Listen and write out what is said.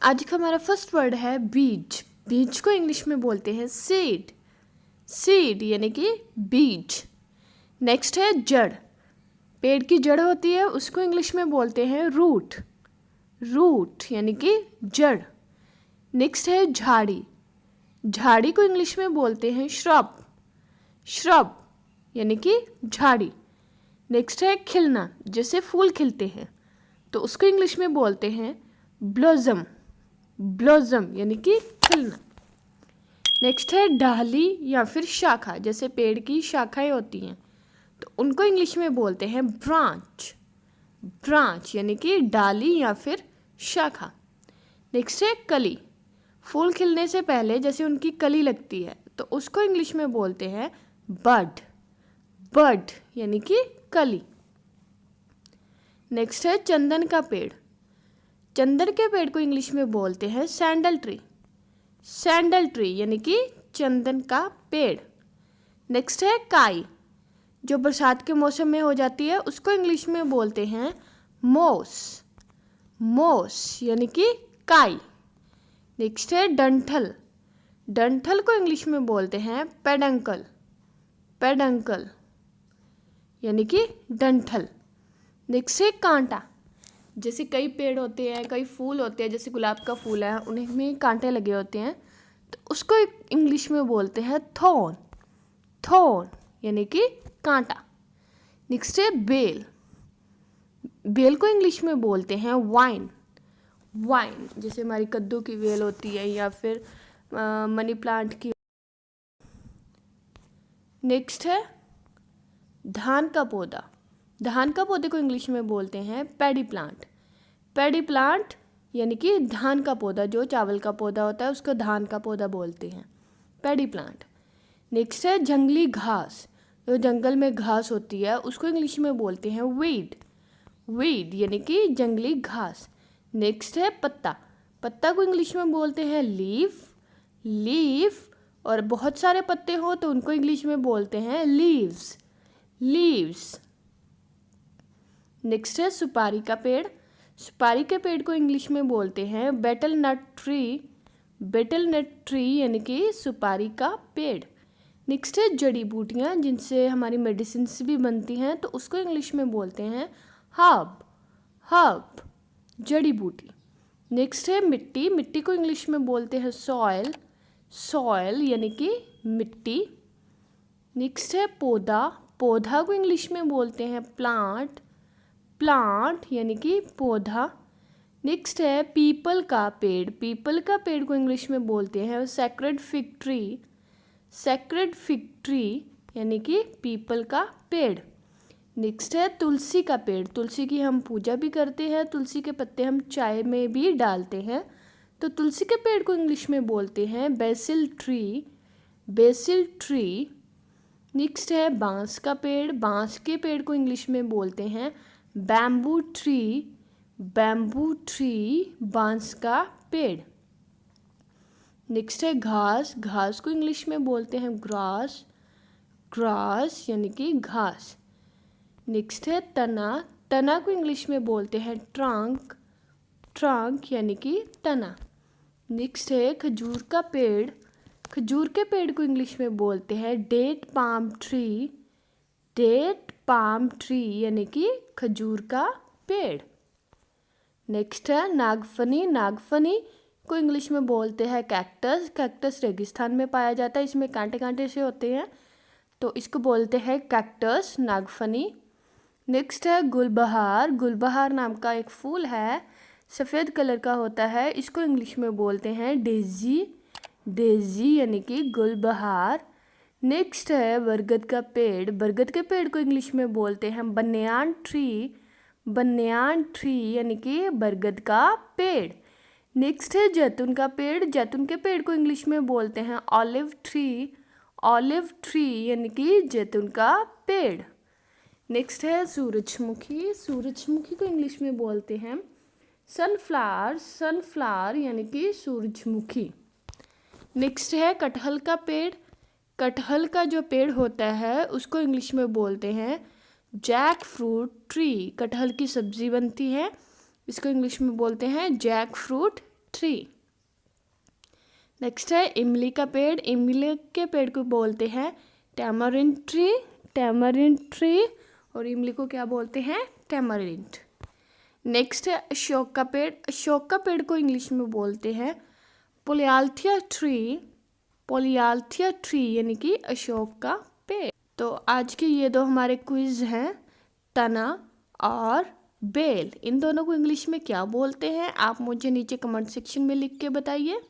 आज का हमारा फर्स्ट वर्ड है बीज। बीज को इंग्लिश में बोलते हैं सीड। सीड यानी कि बीज। नेक्स्ट है जड़। पेड़ की जड़ होती है उसको इंग्लिश में बोलते हैं रूट। रूट यानी कि जड़। नेक्स्ट है झाड़ी। झाड़ी को इंग्लिश में बोलते हैं श्रब। श्रब यानी कि झाड़ी। नेक्स्ट है खिलना, जैसे फूल खिलते हैं तो उसको इंग्लिश में बोलते हैं ब्लॉसम। ब्लॉसम यानी कि खिलना। नेक्स्ट है डाली या फिर शाखा, जैसे पेड़ की शाखाएं होती हैं तो उनको इंग्लिश में बोलते हैं ब्रांच। ब्रांच यानी कि डाली या फिर शाखा। नेक्स्ट है कली। फूल खिलने से पहले जैसे उनकी कली लगती है तो उसको इंग्लिश में बोलते हैं बड। बड यानी कि कली। नेक्स्ट है चंदन का पेड़। चंदन के पेड़ को इंग्लिश में बोलते हैं सैंडल ट्री। सैंडल ट्री यानी कि चंदन का पेड़। नेक्स्ट है काई, जो बरसात के मौसम में हो जाती है उसको इंग्लिश में बोलते हैं मोस। मोस यानी कि काई। नेक्स्ट है डंठल। डंठल को इंग्लिश में बोलते हैं पेडंकल। पेडंकल यानी कि डंठल। नेक्स्ट है कांटा। जैसे कई पेड़ होते हैं, कई फूल होते हैं, जैसे गुलाब का फूल है उन्हें में कांटे लगे होते हैं तो उसको इंग्लिश में बोलते हैं थॉर्न। थॉर्न यानी कि कांटा। नेक्स्ट है बेल। बेल को इंग्लिश में बोलते हैं वाइन। वाइन जैसे हमारी कद्दू की बेल होती है या फिर मनी प्लांट की। नेक्स्ट है धान का पौधा। धान का पौधे को इंग्लिश में बोलते हैं पैडी प्लांट। पैडी प्लांट यानी कि धान का पौधा, जो चावल का पौधा होता है उसको धान का पौधा बोलते हैं, पैडी प्लांट। नेक्स्ट है जंगली घास। जो जंगल में घास होती है उसको इंग्लिश में बोलते हैं वीड। वीड यानी कि जंगली घास। नेक्स्ट है पत्ता। पत्ता को इंग्लिश में बोलते हैं लीफ। लीफ और बहुत सारे पत्ते हो तो उनको इंग्लिश में बोलते हैं लीव्स। लीव्स। नेक्स्ट है सुपारी का पेड़। सुपारी के पेड़ को इंग्लिश में बोलते हैं बेटल नट ट्री। बेटल नट ट्री यानी कि सुपारी का पेड़। नेक्स्ट है जड़ी बूटियाँ, जिनसे हमारी मेडिसिन्स भी बनती हैं तो उसको इंग्लिश में बोलते हैं हर्ब। हर्ब जड़ी बूटी। नेक्स्ट है मिट्टी। मिट्टी को इंग्लिश में बोलते हैं सॉयल। सॉयल यानी कि मिट्टी। नेक्स्ट है पौधा। पौधा को इंग्लिश में बोलते हैं प्लांट। प्लांट यानी कि पौधा। नेक्स्ट है पीपल का पेड़। पीपल का पेड़ को इंग्लिश में बोलते हैं sacred fig tree. Sacred fig tree यानी कि पीपल का पेड़। नेक्स्ट है तुलसी का पेड़। तुलसी की हम पूजा भी करते हैं, तुलसी के पत्ते हम चाय में भी डालते हैं तो तुलसी के पेड़ को इंग्लिश में बोलते हैं BECIL tree. BECIL tree. Next है बांस का पेड़। बांस के पेड़ को इंग्लिश में बोलते हैं बैम्बू ट्री। बैम्बू ट्री बांस का पेड़। नेक्स्ट है घास। घास को इंग्लिश में बोलते हैं ग्रास। ग्रास यानी कि घास। नेक्स्ट है तना। तना को इंग्लिश में बोलते हैं ट्रंक। ट्रंक यानी कि तना। नेक्स्ट है खजूर का पेड़। खजूर के पेड़ को इंग्लिश में बोलते हैं date palm tree. Date palm tree यानी कि खजूर का पेड़। नेक्स्ट है नागफनी। नागफनी को इंग्लिश में बोलते हैं कैक्टस। कैक्टस रेगिस्तान में पाया जाता है, इसमें कांटे कांटे से होते हैं तो इसको बोलते हैं कैक्टस, नागफनी। नेक्स्ट है गुलबहार। गुलबहार नाम का एक फूल है, सफ़ेद कलर का होता है, इसको इंग्लिश में बोलते हैं डेजी। डेजी यानी कि गुलबहार। नेक्स्ट है बरगद का पेड़। बरगद के पेड़ को इंग्लिश में बोलते हैं बन्यान ट्री। बन्यान ट्री यानी कि बरगद का पेड़। नेक्स्ट है जैतून का पेड़। जैतून के पेड़ को इंग्लिश में बोलते हैं ऑलिव ट्री। ऑलिव ट्री यानी कि जैतून का पेड़। नेक्स्ट है सूरजमुखी। सूरजमुखी को इंग्लिश में बोलते हैं सनफ्लावर। सनफ्लावर यानी कि सूरजमुखी। नेक्स्ट है कटहल का पेड़। कटहल का जो पेड़ होता है उसको इंग्लिश में बोलते हैं जैक फ्रूट ट्री। कटहल की सब्ज़ी बनती है, इसको इंग्लिश में बोलते हैं जैक फ्रूट ट्री। नेक्स्ट है इमली का पेड़। इमली के पेड़ को बोलते हैं टैमरिंड ट्री, टैमरिंड ट्री, और इमली को क्या बोलते हैं? टैमरिंड। नेक्स्ट है अशोक का पेड़। अशोक का पेड़ को इंग्लिश में बोलते हैं पोलियाल्थिया ट्री, पोलियाल्थिया ट्री यानी कि अशोक का पेड़। तो आज के ये दो हमारे क्विज हैं, तना और बेल। इन दोनों को इंग्लिश में क्या बोलते हैं आप मुझे नीचे कमेंट सेक्शन में लिख के बताइए।